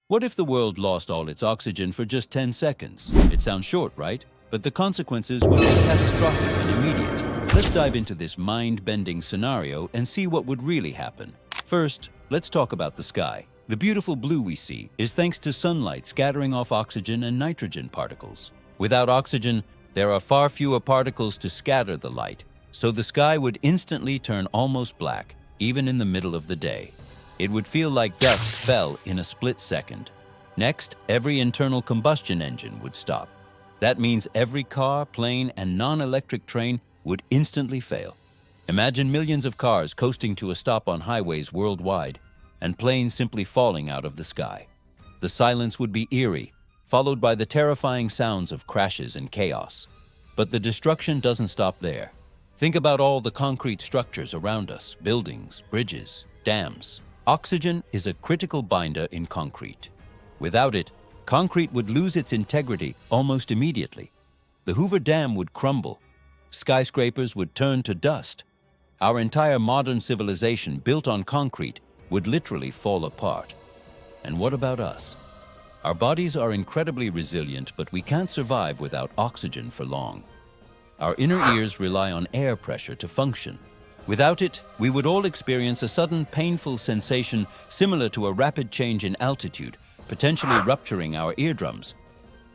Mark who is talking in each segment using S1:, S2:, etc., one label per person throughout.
S1: What if the world lost all its oxygen for just 10 seconds? It sounds short, right? But the consequences would be catastrophic and immediate. Let's dive into this mind-bending scenario and see what would really happen. First, let's talk about the sky. The beautiful blue we see is thanks to sunlight scattering off oxygen and nitrogen particles. Without oxygen, there are far fewer particles to scatter the light, so the sky would instantly turn almost black, even in the middle of the day. It would feel like dust fell in a split second. Next, every internal combustion engine would stop. That means every car, plane, and non-electric train would instantly fail. Imagine millions of cars coasting to a stop on highways worldwide, and planes simply falling out of the sky. The silence would be eerie, followed by the terrifying sounds of crashes and chaos. But the destruction doesn't stop there. Think about all the concrete structures around us: buildings, bridges, dams. Oxygen is a critical binder in concrete. Without it, concrete would lose its integrity almost immediately. The Hoover Dam would crumble. Skyscrapers would turn to dust. Our entire modern civilization built on concrete would literally fall apart. And what about us? Our bodies are incredibly resilient, but we can't survive without oxygen for long. Our inner ears rely on air pressure to function. Without it, we would all experience a sudden painful sensation similar to a rapid change in altitude, potentially rupturing our eardrums.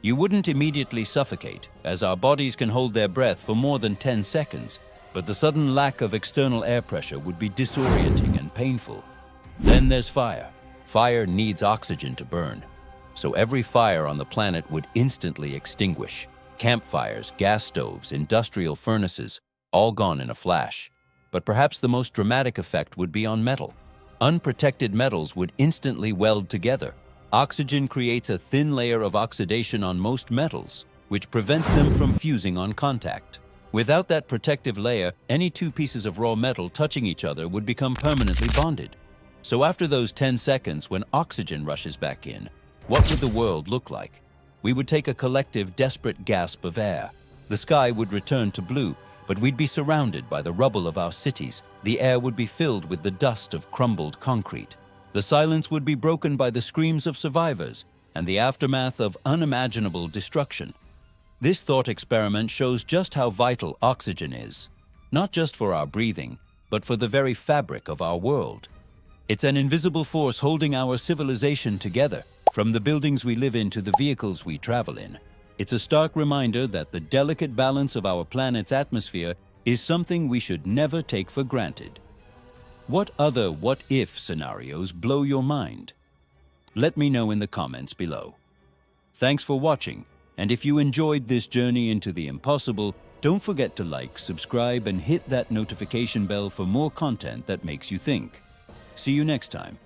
S1: You wouldn't immediately suffocate, as our bodies can hold their breath for more than 10 seconds, but the sudden lack of external air pressure would be disorienting and painful. Then there's fire. Fire needs oxygen to burn, so every fire on the planet would instantly extinguish. Campfires, gas stoves, industrial furnaces, all gone in a flash. But perhaps the most dramatic effect would be on metal. Unprotected metals would instantly weld together. Oxygen creates a thin layer of oxidation on most metals, which prevents them from fusing on contact. Without that protective layer, any two pieces of raw metal touching each other would become permanently bonded. So after those 10 seconds, when oxygen rushes back in, what would the world look like? We would take a collective, desperate gasp of air. The sky would return to blue, but we'd be surrounded by the rubble of our cities. The air would be filled with the dust of crumbled concrete. The silence would be broken by the screams of survivors and the aftermath of unimaginable destruction. This thought experiment shows just how vital oxygen is, not just for our breathing, but for the very fabric of our world. It's an invisible force holding our civilization together, from the buildings we live in to the vehicles we travel in. It's a stark reminder that the delicate balance of our planet's atmosphere is something we should never take for granted. What other what-if scenarios blow your mind? Let me know in the comments below. Thanks for watching, and if you enjoyed this journey into the impossible, don't forget to like, subscribe, and hit that notification bell for more content that makes you think. See you next time.